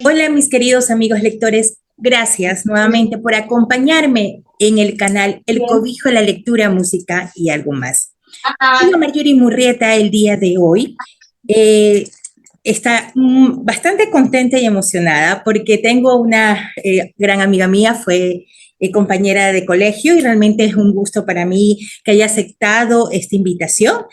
Hola mis queridos amigos lectores, gracias nuevamente por acompañarme en el canal El Cobijo de la Lectura, Música y algo más. Soy Marjorie Murrieta el día de hoy. Eh, Está bastante contenta y emocionada porque tengo una gran amiga mía, fue compañera de colegio y realmente es un gusto para mí que haya aceptado esta invitación.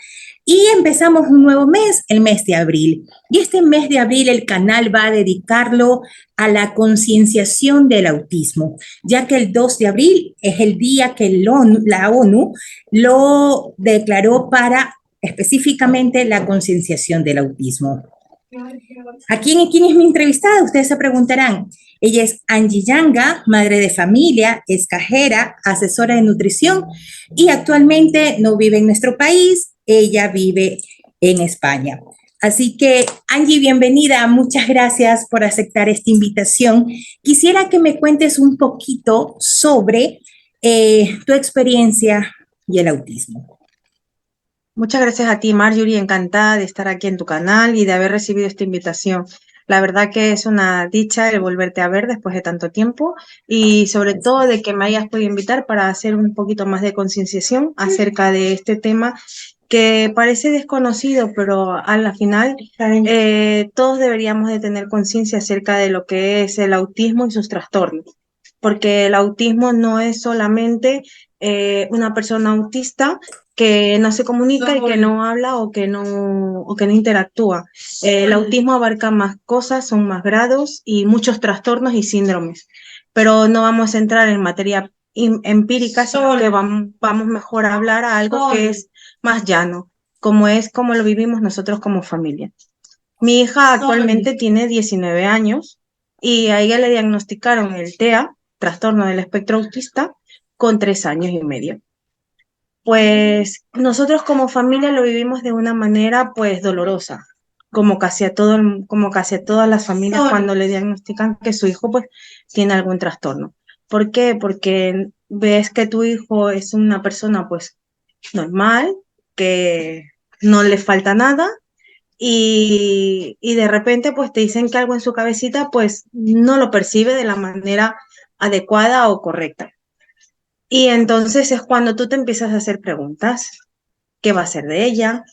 Y empezamos un nuevo mes, el mes de abril. Y este mes de abril el canal va a dedicarlo a la concienciación del autismo, ya que el 2 de abril es el día que la ONU lo declaró para específicamente la concienciación del autismo. ¿Quién es mi entrevistada? Ustedes se preguntarán. Ella es Angie Yanga, madre de familia, es cajera, asesora de nutrición y actualmente no vive en nuestro país, ella vive en España. Así que, Angie, bienvenida. Muchas gracias por aceptar esta invitación. Quisiera que me cuentes un poquito sobre tu experiencia y el autismo. Muchas gracias a ti, Marjorie, encantada de estar aquí en tu canal y de haber recibido esta invitación. La verdad que es una dicha el volverte a ver después de tanto tiempo y sobre todo de que me hayas podido invitar para hacer un poquito más de concienciación acerca de este tema que parece desconocido, pero a la final todos deberíamos de tener conciencia acerca de lo que es el autismo y sus trastornos, porque el autismo no es solamente una persona autista que no se comunica y que no habla o que no interactúa. El autismo abarca más cosas, son más grados y muchos trastornos y síndromes, pero no vamos a entrar en materia empírica, sino que vamos mejor a hablar a algo que es más llano, como es como lo vivimos nosotros como familia. Mi hija actualmente tiene 19 años y a ella le diagnosticaron el TEA, trastorno del espectro autista, con 3 años y medio. Pues nosotros como familia lo vivimos de una manera pues dolorosa, como casi a todas las familias cuando le diagnostican que su hijo pues tiene algún trastorno. ¿Por qué? Porque ves que tu hijo es una persona pues normal, que no le falta nada y de repente pues te dicen que algo en su cabecita pues no lo percibe de la manera adecuada o correcta. Y entonces es cuando tú te empiezas a hacer preguntas. ¿Qué va a ser de ella?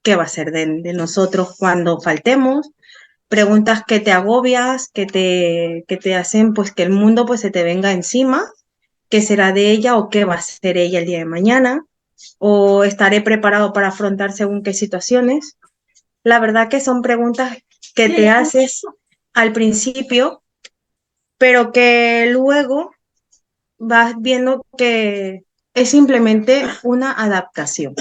¿Qué va a ser de nosotros cuando faltemos? Preguntas que te agobias, que te hacen pues que el mundo pues se te venga encima. ¿Qué será de ella o qué va a ser ella el día de mañana? ¿O estaré preparado para afrontar según qué situaciones? La verdad que son preguntas que te haces al principio, pero que luego vas viendo que es simplemente una adaptación.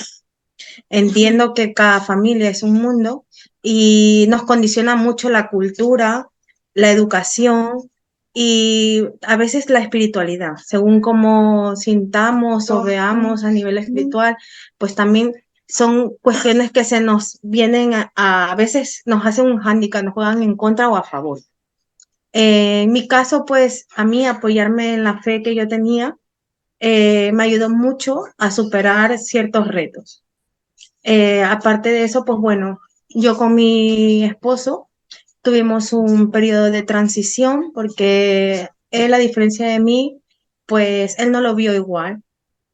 Entiendo que cada familia es un mundo y nos condiciona mucho la cultura, la educación y a veces la espiritualidad. Según cómo sintamos o veamos a nivel espiritual, pues también son cuestiones que se nos vienen a veces nos hacen un hándicap, nos juegan en contra o a favor. En mi caso, pues a mí apoyarme en la fe que yo tenía me ayudó mucho a superar ciertos retos. Aparte de eso, pues bueno, yo con mi esposo tuvimos un periodo de transición porque él, a diferencia de mí, pues él no lo vio igual.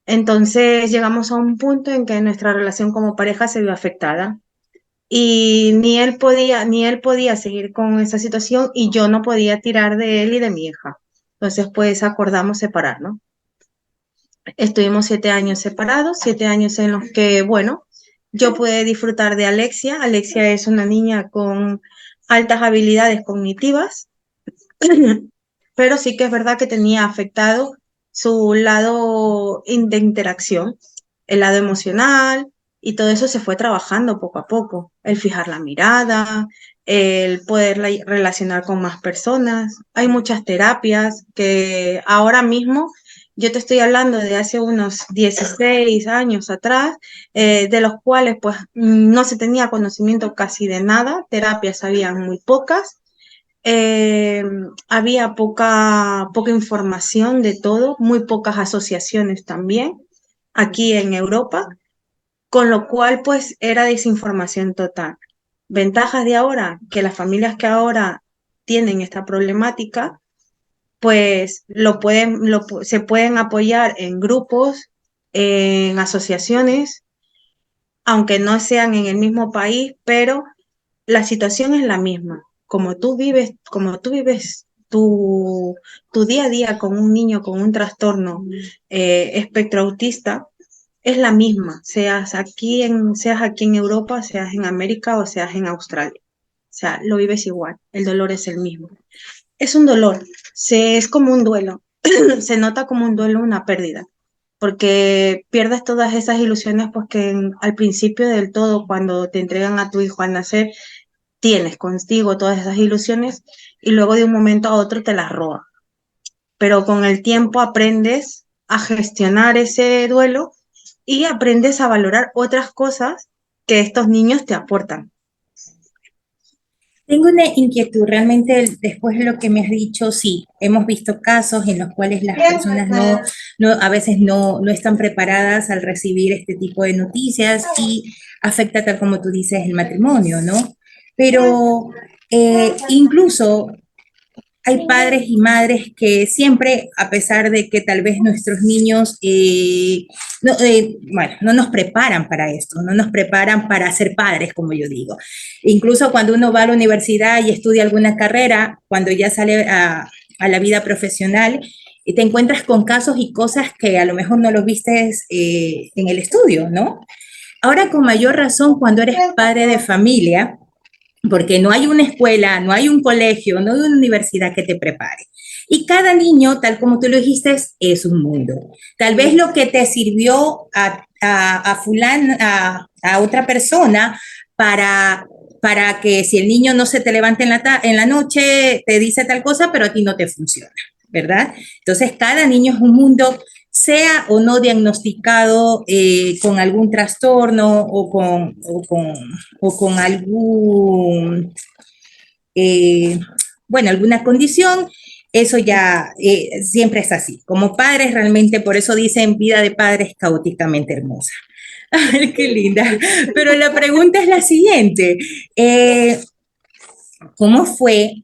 Entonces llegamos a un punto en que nuestra relación como pareja se vio afectada y ni él podía seguir con esa situación y yo no podía tirar de él y de mi hija. Entonces, pues acordamos separarnos. Estuvimos 7 años separados, 7 años en los que, bueno, yo pude disfrutar de Alexia. Alexia es una niña con altas habilidades cognitivas, pero sí que es verdad que tenía afectado su lado de interacción, el lado emocional, y todo eso se fue trabajando poco a poco. El fijar la mirada, el poder relacionar con más personas. Hay muchas terapias que ahora mismo, yo te estoy hablando de hace unos 16 años atrás, de los cuales pues no se tenía conocimiento casi de nada, terapias había muy pocas, eh, había poca información de todo, muy pocas asociaciones también aquí en Europa, con lo cual pues era desinformación total. Ventajas de ahora, que las familias que ahora tienen esta problemática, pues se pueden apoyar en grupos, en asociaciones, aunque no sean en el mismo país, pero la situación es la misma. Como tú vives tu día a día con un niño con un trastorno espectro autista, es la misma, seas aquí en Europa, seas en América o seas en Australia. O sea, lo vives igual, el dolor es el mismo. Es un dolor, es como un duelo, se nota como un duelo, una pérdida, porque pierdes todas esas ilusiones, pues que al principio del todo, cuando te entregan a tu hijo al nacer, tienes contigo todas esas ilusiones y luego de un momento a otro te las roba. Pero con el tiempo aprendes a gestionar ese duelo y aprendes a valorar otras cosas que estos niños te aportan. Tengo una inquietud, realmente después de lo que me has dicho, sí, hemos visto casos en los cuales las personas a veces no están preparadas al recibir este tipo de noticias y afecta, tal como tú dices, el matrimonio, ¿no? Pero incluso hay padres y madres que siempre, a pesar de que tal vez nuestros niños, bueno, no nos preparan para esto, no nos preparan para ser padres, como yo digo. Incluso cuando uno va a la universidad y estudia alguna carrera, cuando ya sale a la vida profesional, te encuentras con casos y cosas que a lo mejor no los viste en el estudio, ¿no? Ahora con mayor razón cuando eres padre de familia, porque no hay una escuela, no hay un colegio, no hay una universidad que te prepare. Y cada niño, tal como tú lo dijiste, es un mundo. Tal vez lo que te sirvió a otra persona para que si el niño no se te levante en la noche, te dice tal cosa, pero a ti no te funciona, ¿verdad? Entonces, cada niño es un mundo, sea o no diagnosticado con algún trastorno o con algún, eh, bueno, alguna condición, eso ya siempre es así. Como padres, realmente por eso dicen vida de padres caóticamente hermosa. Ay, qué linda. Pero la pregunta es la siguiente. ¿Cómo fue?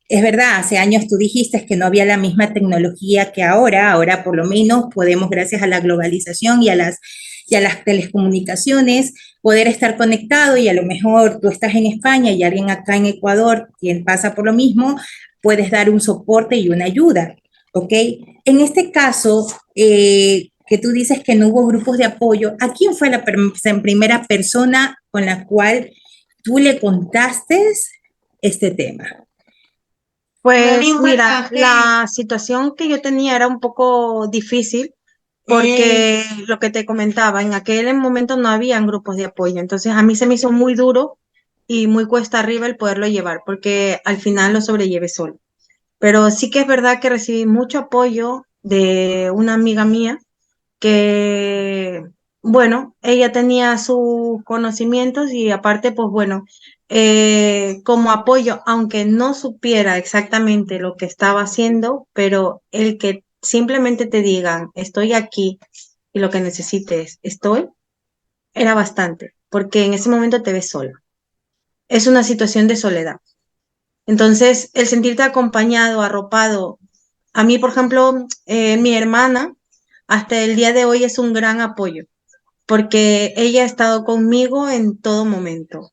Es verdad, hace años tú dijiste que no había la misma tecnología que ahora. Ahora por lo menos podemos, gracias a la globalización y a las telecomunicaciones, poder estar conectado y a lo mejor tú estás en España y alguien acá en Ecuador, quien pasa por lo mismo, puedes dar un soporte y una ayuda, ¿ok? En este caso, que tú dices que no hubo grupos de apoyo, ¿a quién fue la primera persona con la cual tú le contaste este tema? Pues mira, la situación que yo tenía era un poco difícil porque lo que te comentaba, en aquel momento no habían grupos de apoyo, entonces a mí se me hizo muy duro y muy cuesta arriba el poderlo llevar, porque al final lo sobrellevé solo. Pero sí que es verdad que recibí mucho apoyo de una amiga mía que, bueno, ella tenía sus conocimientos y aparte, pues bueno, como apoyo, aunque no supiera exactamente lo que estaba haciendo, pero el que simplemente te digan, estoy aquí y lo que necesites, estoy, era bastante, porque en ese momento te ves sola. Es una situación de soledad. Entonces, el sentirte acompañado, arropado, a mí, por ejemplo, mi hermana, hasta el día de hoy es un gran apoyo, porque ella ha estado conmigo en todo momento.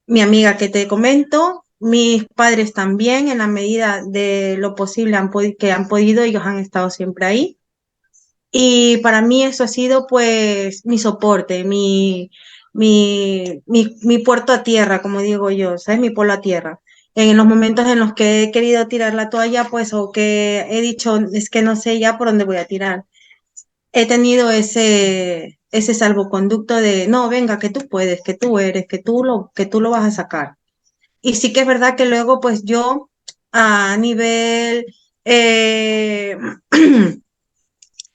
Mi amiga que te comento, mis padres también, en la medida de lo posible que han podido, ellos han estado siempre ahí. Y para mí eso ha sido pues mi soporte, mi puerto a tierra, como digo yo, ¿sabes? Mi polo a tierra. En los momentos en los que he querido tirar la toalla, pues, o que he dicho, es que no sé ya por dónde voy a tirar. He tenido ese salvoconducto de, no, venga, que tú puedes, que tú eres, que tú lo vas a sacar. Y sí que es verdad que luego, pues yo, a nivel eh,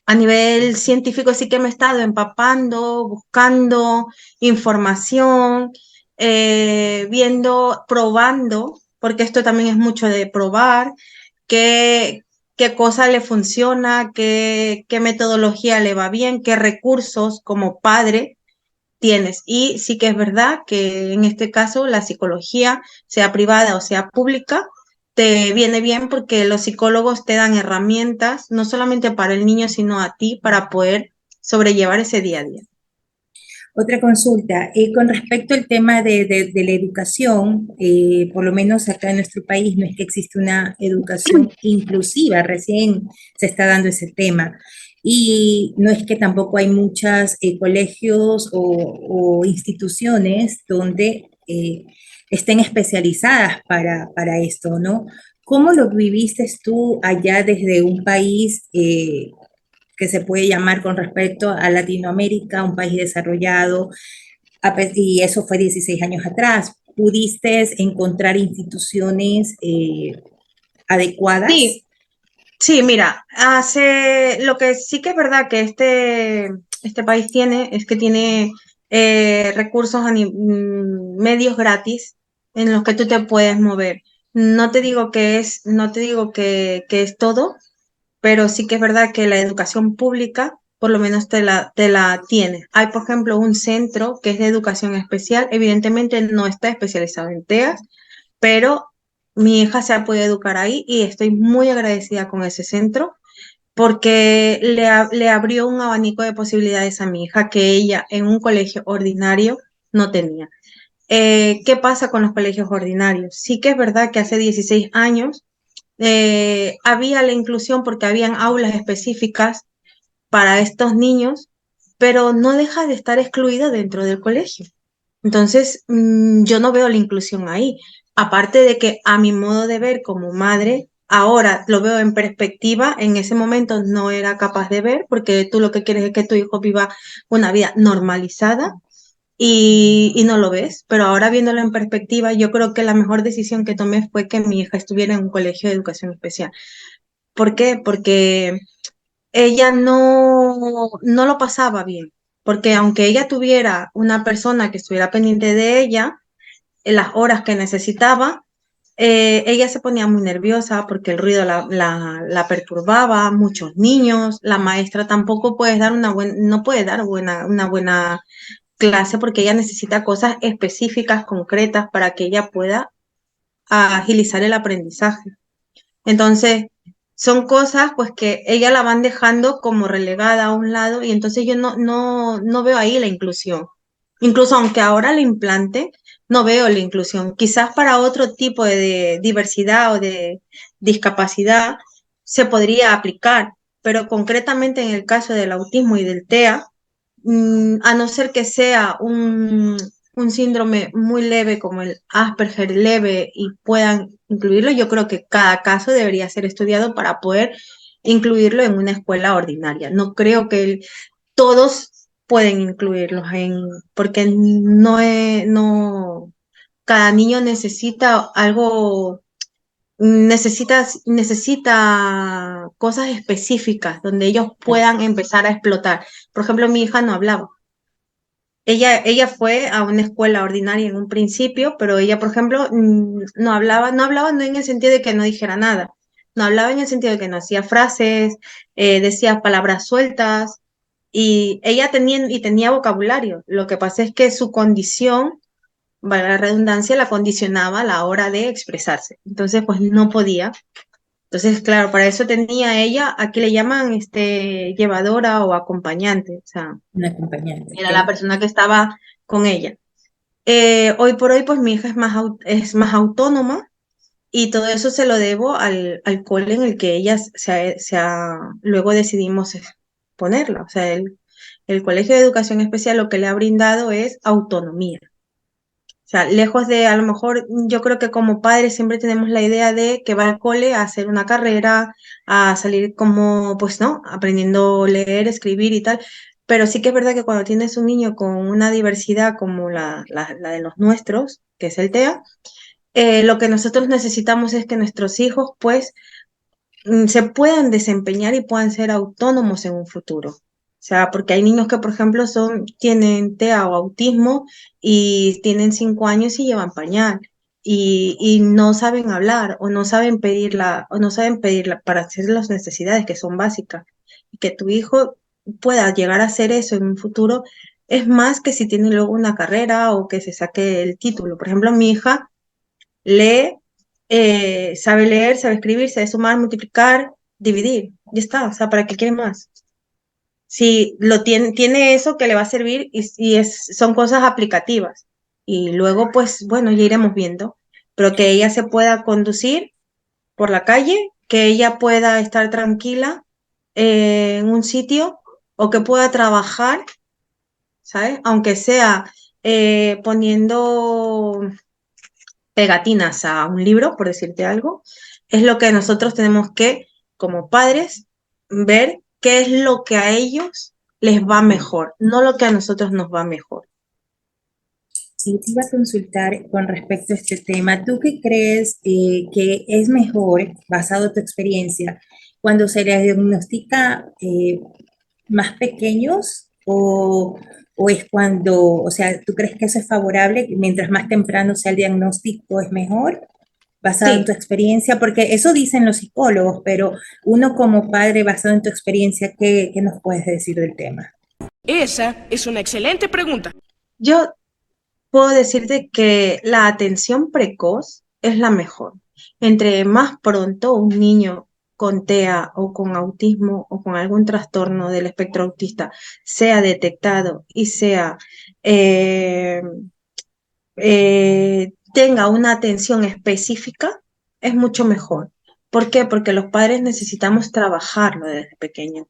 a nivel científico sí que me he estado empapando, buscando información, viendo, probando, porque esto también es mucho de probar, qué, qué cosa le funciona, qué metodología le va bien, qué recursos como padre tienes. Y sí que es verdad que en este caso la psicología, sea privada o sea pública, te viene bien porque los psicólogos te dan herramientas, no solamente para el niño, sino a ti, para poder sobrellevar ese día a día. Otra consulta, con respecto al tema de la educación, por lo menos acá en nuestro país no es que existe una educación inclusiva, recién se está dando ese tema. Y no es que tampoco hay muchos colegios o instituciones donde estén especializadas para esto, ¿no? ¿Cómo lo viviste tú allá desde un país que se puede llamar con respecto a Latinoamérica, un país desarrollado, y eso fue 16 años atrás? ¿Pudiste encontrar instituciones adecuadas? Sí, sí, mira, lo que sí que es verdad que este país tiene es que tiene recursos medios gratis en los que tú te puedes mover. No te digo que es todo, pero sí que es verdad que la educación pública por lo menos te la tiene. Hay, por ejemplo, un centro que es de educación especial, evidentemente no está especializado en TEAS, pero mi hija se ha podido educar ahí y estoy muy agradecida con ese centro porque le abrió un abanico de posibilidades a mi hija que ella en un colegio ordinario no tenía. ¿Qué pasa con los colegios ordinarios? Sí que es verdad que hace 16 años había la inclusión porque habían aulas específicas para estos niños, pero no deja de estar excluida dentro del colegio. Entonces, yo no veo la inclusión ahí. Aparte de que a mi modo de ver como madre, ahora lo veo en perspectiva, en ese momento no era capaz de ver porque tú lo que quieres es que tu hijo viva una vida normalizada y no lo ves, pero ahora viéndolo en perspectiva, yo creo que la mejor decisión que tomé fue que mi hija estuviera en un colegio de educación especial. ¿Por qué? Porque ella no lo pasaba bien, porque aunque ella tuviera una persona que estuviera pendiente de ella, en las horas que necesitaba, ella se ponía muy nerviosa porque el ruido la perturbaba, muchos niños, la maestra tampoco puede dar no puede dar una buena clase porque ella necesita cosas específicas, concretas, para que ella pueda agilizar el aprendizaje. Entonces, son cosas pues que ella la van dejando como relegada a un lado y entonces yo no veo ahí la inclusión. Incluso aunque ahora la implante, no veo la inclusión. Quizás para otro tipo de diversidad o de discapacidad se podría aplicar, pero concretamente en el caso del autismo y del TEA, a no ser que sea un síndrome muy leve como el Asperger leve y puedan incluirlo, yo creo que cada caso debería ser estudiado para poder incluirlo en una escuela ordinaria. No creo que todos pueden incluirlos porque no, cada niño necesita algo, necesita cosas específicas donde ellos puedan empezar a explotar. Por ejemplo, mi hija no hablaba. Ella fue a una escuela ordinaria en un principio, pero ella, por ejemplo, no hablaba no en el sentido de que no dijera nada, no hablaba en el sentido de que no hacía frases, decía palabras sueltas, y ella tenía vocabulario. Lo que pasa es que su condición, valga la redundancia, la condicionaba a la hora de expresarse. Entonces, pues no podía. Entonces, claro, para eso tenía ella, aquí le llaman llevadora o acompañante, o sea, Un acompañante, era la ¿ok? persona que estaba con ella. Hoy por hoy, pues mi hija es más autónoma y todo eso se lo debo al cole en el que ella luego decidimos ponerla. O sea, el Colegio de Educación Especial lo que le ha brindado es autonomía. O sea, lejos de, a lo mejor, yo creo que como padres siempre tenemos la idea de que va al cole a hacer una carrera, a salir como, pues, ¿no? Aprendiendo a leer, escribir y tal. Pero sí que es verdad que cuando tienes un niño con una diversidad como la de los nuestros, que es el TEA, lo que nosotros necesitamos es que nuestros hijos, pues, se puedan desempeñar y puedan ser autónomos en un futuro. O sea, porque hay niños que, por ejemplo, tienen TEA o autismo y tienen 5 años y llevan pañal y no saben hablar o no saben pedirla para hacer las necesidades que son básicas. Y que tu hijo pueda llegar a hacer eso en un futuro es más que si tiene luego una carrera o que se saque el título. Por ejemplo, mi hija lee, sabe leer, sabe escribir, sabe sumar, multiplicar, dividir. Ya está, o sea, ¿para qué quiere más? Si lo tiene eso que le va a servir son cosas aplicativas. Y luego, pues, bueno, ya iremos viendo. Pero que ella se pueda conducir por la calle, que ella pueda estar tranquila en un sitio o que pueda trabajar, ¿sabes? Aunque sea poniendo pegatinas a un libro, por decirte algo, es lo que nosotros tenemos que, como padres, ver qué es lo que a ellos les va mejor, no lo que a nosotros nos va mejor. Sí, te iba a consultar con respecto a este tema. ¿Tú qué crees que es mejor, basado en tu experiencia, cuando se les diagnostica más pequeños o es cuando, o sea, ¿tú crees que eso es favorable? Mientras más temprano sea el diagnóstico es mejor, basado en tu Sí, experiencia, porque eso dicen los psicólogos, pero uno como padre, basado en tu experiencia, ¿qué nos puedes decir del tema? Esa es una excelente pregunta. yo puedo decirte que la atención precoz es la mejor. Entre más pronto un niño con TEA o con autismo o con algún trastorno del espectro autista sea detectado y sea eh, tenga una atención específica, es mucho mejor. ¿Por qué? Porque los padres necesitamos trabajarlo desde pequeño.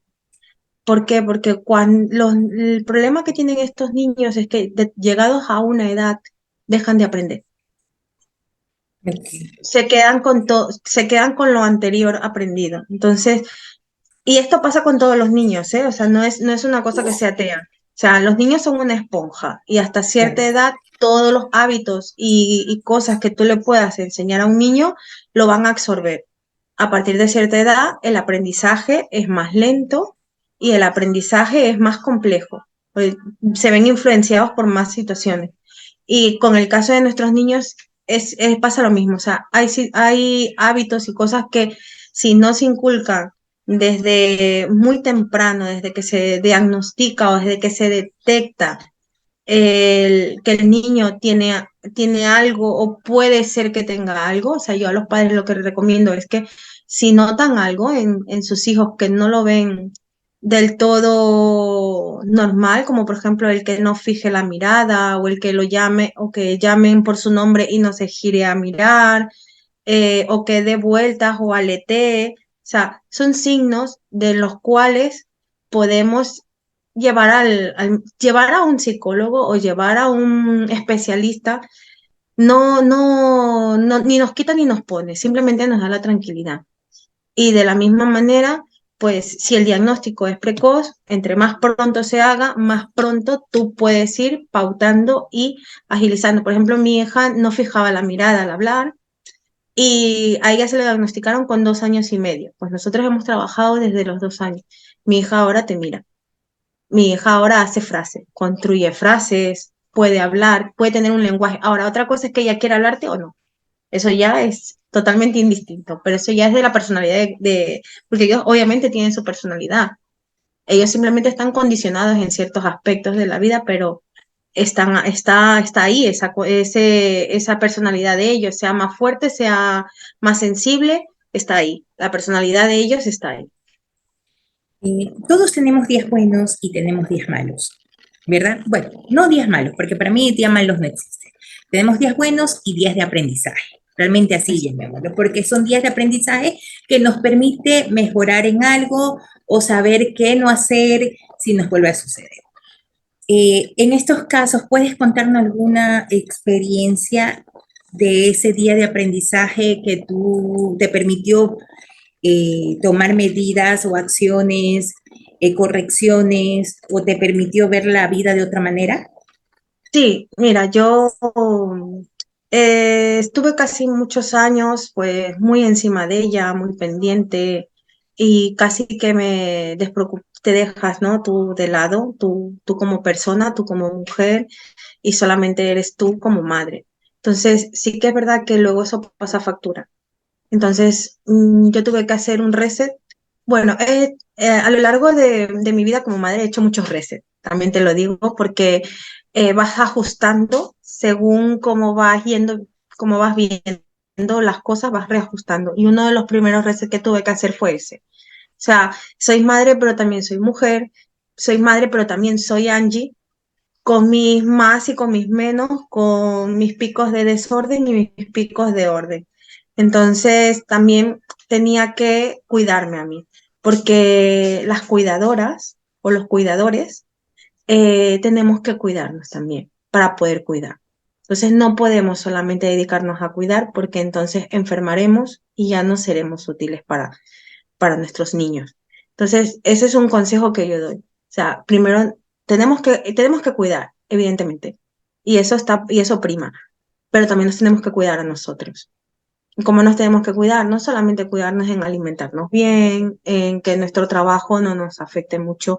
¿Por qué? Porque el problema que tienen estos niños es que llegados a una edad dejan de aprender. Ok. Se quedan con lo anterior aprendido. Entonces, y esto pasa con todos los niños, ¿eh? O sea, no es una cosa que sea TEA. O sea, los niños son una esponja y hasta cierta Claro. edad todos los hábitos y cosas que tú le puedas enseñar a un niño lo van a absorber. A partir de cierta edad, el aprendizaje es más lento y el aprendizaje es más complejo. Pues, se ven influenciados por más situaciones. Y con el caso de nuestros niños pasa lo mismo. O sea, hay hábitos y cosas que si no se inculcan desde muy temprano, desde que se diagnostica o desde que se detecta que el niño tiene algo o puede ser que tenga algo. O sea, yo a los padres lo que recomiendo es que si notan algo en sus hijos que no lo ven del todo normal, como por ejemplo el que no fije la mirada o el que lo llame o que llamen por su nombre y no se gire a mirar, o que dé vueltas o aletee. O sea, son signos de los cuales podemos llevar a un psicólogo o llevar a un especialista. Ni nos quita ni nos pone, simplemente nos da la tranquilidad. Y de la misma manera, pues si el diagnóstico es precoz, entre más pronto se haga, más pronto tú puedes ir pautando y agilizando. Por ejemplo, mi hija no fijaba la mirada al hablar y a ella se le diagnosticaron con 2 años y medio. Pues nosotros hemos trabajado desde los 2 años. Mi hija ahora te mira. Mi hija ahora hace frases, construye frases, puede hablar, puede tener un lenguaje. Ahora, otra cosa es que ella quiera hablarte o no. Eso ya es totalmente indistinto, pero eso ya es de la personalidad porque ellos obviamente tienen su personalidad. Ellos simplemente están condicionados en ciertos aspectos de la vida, pero está ahí esa personalidad de ellos, sea más fuerte, sea más sensible, está ahí. La personalidad de ellos está ahí. Todos tenemos días buenos y tenemos días malos, ¿verdad? Bueno, no días malos, porque para mí días malos no existen. Tenemos días buenos y días de aprendizaje. Realmente así llamémoslo, porque son días de aprendizaje que nos permite mejorar en algo o saber qué no hacer si nos vuelve a suceder. En estos casos, ¿puedes contarnos alguna experiencia de ese día de aprendizaje que tú te permitió tomar medidas o acciones, correcciones, o te permitió ver la vida de otra manera? Sí, mira, yo estuve casi muchos años pues muy encima de ella, muy pendiente y casi que te dejas, ¿no? Tú de lado, tú como persona, tú como mujer y solamente eres tú como madre. Entonces, sí que es verdad que luego eso pasa factura. Entonces, yo tuve que hacer un reset. Bueno, a lo largo de mi vida como madre he hecho muchos resets, también te lo digo, porque vas ajustando según cómo vas viendo las cosas, vas reajustando. Y uno de los primeros retos que tuve que hacer fue ese. O sea, soy madre, pero también soy mujer, soy madre, pero también soy Angie, con mis más y con mis menos, con mis picos de desorden y mis picos de orden. Entonces, también tenía que cuidarme a mí, porque las cuidadoras o los cuidadores tenemos que cuidarnos también para poder cuidar. Entonces no podemos solamente dedicarnos a cuidar porque entonces enfermaremos y ya no seremos útiles para nuestros niños. Entonces ese es un consejo que yo doy. O sea, primero tenemos que cuidar, evidentemente, y eso prima, pero también nos tenemos que cuidar a nosotros. ¿Cómo nos tenemos que cuidar? No solamente cuidarnos en alimentarnos bien, en que nuestro trabajo no nos afecte mucho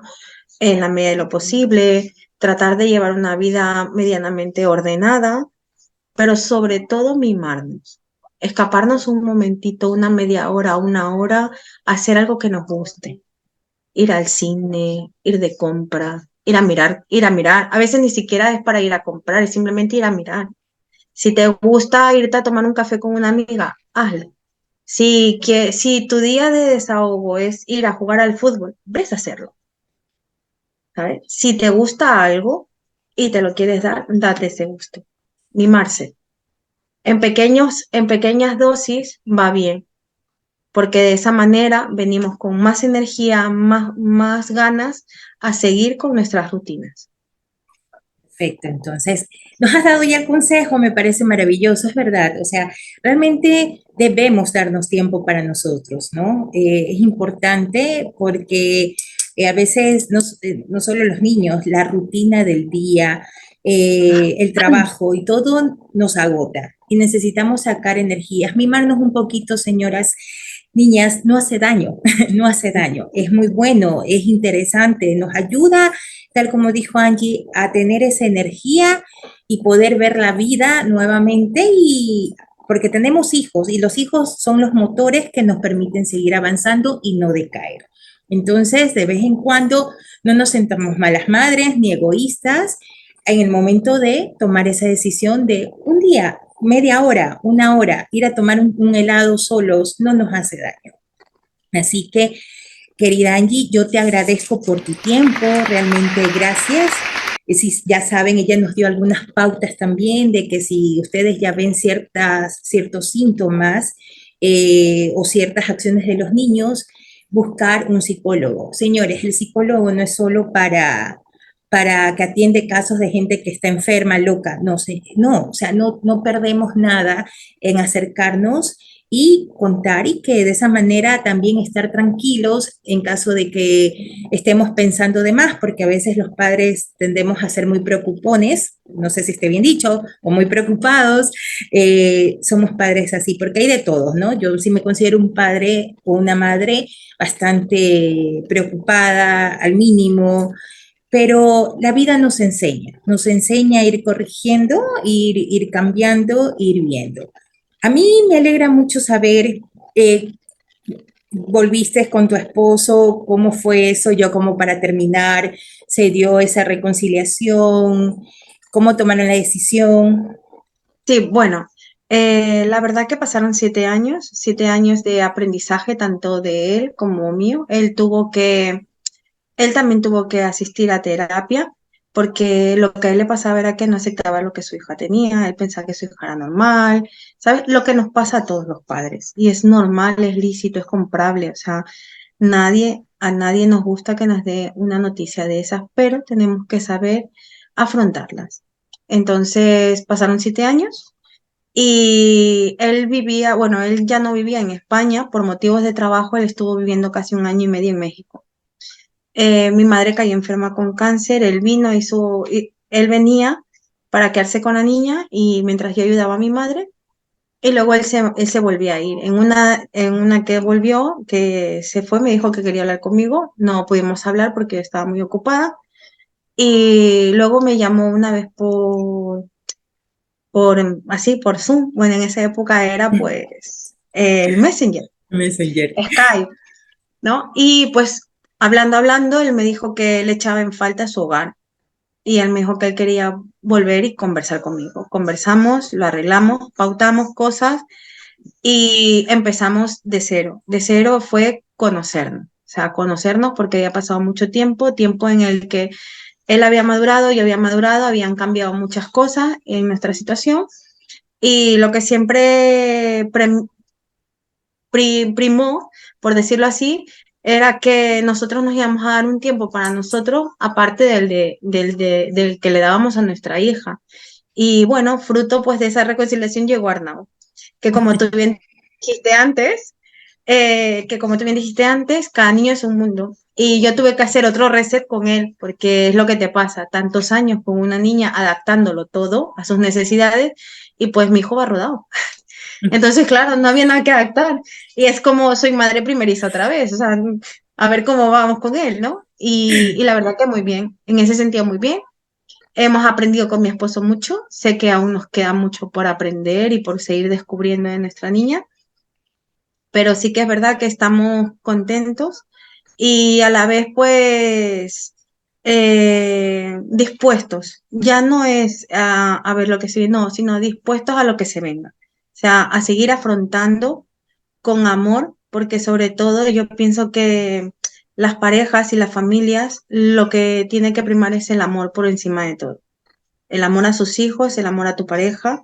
en la medida de lo posible, tratar de llevar una vida medianamente ordenada, pero sobre todo mimarnos, escaparnos un momentito, una media hora, una hora, hacer algo que nos guste, ir al cine, ir de compra, ir a mirar. A veces ni siquiera es para ir a comprar, es simplemente ir a mirar. Si te gusta irte a tomar un café con una amiga, hazlo. Si tu día de desahogo es ir a jugar al fútbol, ves a hacerlo. ¿Sabes? Si te gusta algo y te lo quieres dar, date ese gusto. Mimarse. En pequeñas dosis va bien, porque de esa manera venimos con más energía, más ganas a seguir con nuestras rutinas. Perfecto, entonces nos has dado ya el consejo, me parece maravilloso, es verdad, o sea, realmente debemos darnos tiempo para nosotros, ¿no? Es importante porque a veces no solo los niños, la rutina del día, el trabajo y todo nos agota y necesitamos sacar energías, mimarnos un poquito, señoras. Niñas, no hace daño, no hace daño, es muy bueno, es interesante, nos ayuda tal como dijo Angie, a tener esa energía y poder ver la vida nuevamente y porque tenemos hijos y los hijos son los motores que nos permiten seguir avanzando y no decaer. Entonces, de vez en cuando no nos sentamos malas madres ni egoístas en el momento de tomar esa decisión de un día, media hora, una hora, ir a tomar un helado solos no nos hace daño. Así que querida Angie, yo te agradezco por tu tiempo, realmente gracias. Si ya saben, ella nos dio algunas pautas también de que si ustedes ya ven ciertos síntomas o ciertas acciones de los niños, buscar un psicólogo. Señores, el psicólogo no es solo para que atiende casos de gente que está enferma, loca, no sé, no, o sea, no perdemos nada en acercarnos y contar y que de esa manera también estar tranquilos en caso de que estemos pensando de más, porque a veces los padres tendemos a ser muy preocupones, no sé si esté bien dicho, o muy preocupados, somos padres así, porque hay de todos, ¿no? Yo sí me considero un padre o una madre bastante preocupada al mínimo, pero la vida nos enseña a ir corrigiendo, ir cambiando, ir viendo. A mí me alegra mucho saber, eh, volviste con tu esposo, cómo fue eso, yo como para terminar, se dio esa reconciliación, cómo tomaron la decisión. Sí, bueno, la verdad que pasaron 7 años de aprendizaje tanto de él como mío. Él también tuvo que asistir a terapia porque lo que a él le pasaba era que no aceptaba lo que su hija tenía, él pensaba que su hija era normal, ¿sabes? Lo que nos pasa a todos los padres y es normal, es lícito, es comprable, o sea, a nadie nos gusta que nos dé una noticia de esas, pero tenemos que saber afrontarlas. Entonces pasaron 7 años. Y él vivía, bueno, él ya no vivía en España por motivos de trabajo, él estuvo viviendo casi un año y medio en México. Mi madre cayó enferma con cáncer, él vino, él venía para quedarse con la niña y mientras yo ayudaba a mi madre, y luego él se volvía a ir. En una que volvió, que se fue, me dijo que quería hablar conmigo, no pudimos hablar porque yo estaba muy ocupada, y luego me llamó una vez así, por Zoom, bueno, en esa época era pues el Messenger, Messenger. Skype. ¿No? Y pues hablando, él me dijo que le echaba en falta su hogar y él me dijo que él quería volver y conversar conmigo. Conversamos, lo arreglamos, pautamos cosas y empezamos de cero. De cero fue conocernos, o sea, conocernos porque había pasado mucho tiempo, tiempo en el que él había madurado, yo había madurado, habían cambiado muchas cosas en nuestra situación y lo que siempre primó, por decirlo así, era que nosotros nos íbamos a dar un tiempo para nosotros, aparte del que le dábamos a nuestra hija. Y bueno, fruto pues de esa reconciliación llegó Arnau, que como tú bien dijiste antes, cada niño es un mundo. Y yo tuve que hacer otro reset con él, porque es lo que te pasa, tantos años con una niña adaptándolo todo a sus necesidades, y pues mi hijo va rodado. Entonces, claro, no había nada que adaptar. Y es como soy madre primeriza otra vez, o sea, a ver cómo vamos con él, ¿no? Y la verdad que muy bien, en ese sentido muy bien. Hemos aprendido con mi esposo mucho, sé que aún nos queda mucho por aprender y por seguir descubriendo de nuestra niña, pero sí que es verdad que estamos contentos y a la vez pues dispuestos. Ya no es a ver lo que se viene, no, sino dispuestos a lo que se venga. O sea, a seguir afrontando con amor, porque sobre todo yo pienso que las parejas y las familias lo que tiene que primar es el amor por encima de todo. El amor a sus hijos, el amor a tu pareja.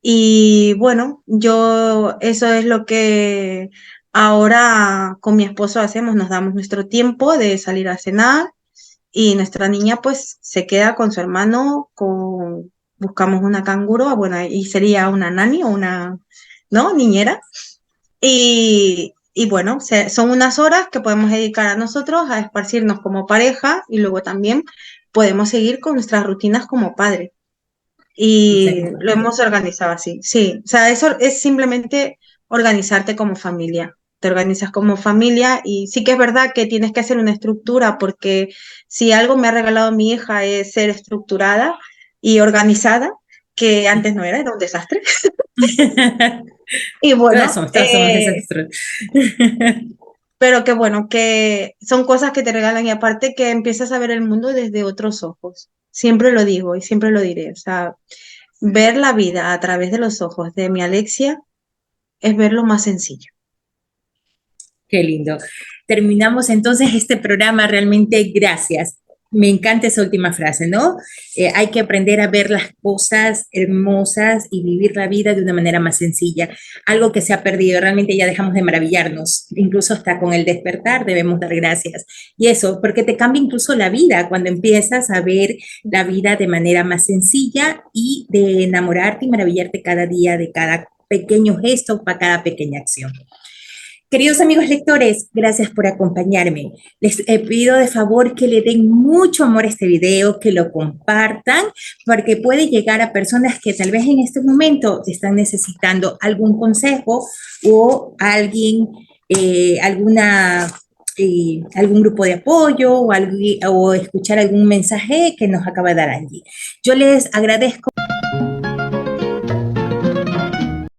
Y bueno, yo eso es lo que ahora con mi esposo hacemos, nos damos nuestro tiempo de salir a cenar y nuestra niña pues se queda con su hermano, buscamos una canguro, bueno, y sería una nani o una, ¿no? Niñera. Y bueno, son unas horas que podemos dedicar a nosotros a esparcirnos como pareja y luego también podemos seguir con nuestras rutinas como padres. Y lo hemos organizado así, sí. O sea, eso es simplemente organizarte como familia. Te organizas como familia y sí que es verdad que tienes que hacer una estructura porque si algo me ha regalado mi hija es ser estructurada y organizada, que antes no era, era un desastre. Y bueno, Todas somos desastres. pero que bueno, que son cosas que te regalan y aparte que empiezas a ver el mundo desde otros ojos. Siempre lo digo y siempre lo diré. O sea, ver la vida a través de los ojos de mi Alexia es ver lo más sencillo. Qué lindo. Terminamos entonces este programa. Realmente gracias. Me encanta esa última frase, ¿no? Hay que aprender a ver las cosas hermosas y vivir la vida de una manera más sencilla. Algo que se ha perdido. Realmente ya dejamos de maravillarnos. Incluso hasta con el despertar debemos dar gracias. Y eso, porque te cambia incluso la vida cuando empiezas a ver la vida de manera más sencilla y de enamorarte y maravillarte cada día de cada pequeño gesto, para cada pequeña acción. Queridos amigos lectores, gracias por acompañarme. Les pido de favor que le den mucho amor a este video, que lo compartan, porque puede llegar a personas que tal vez en este momento están necesitando algún consejo o alguien, algún grupo de apoyo o escuchar algún mensaje que nos acaba de dar allí. Yo les agradezco.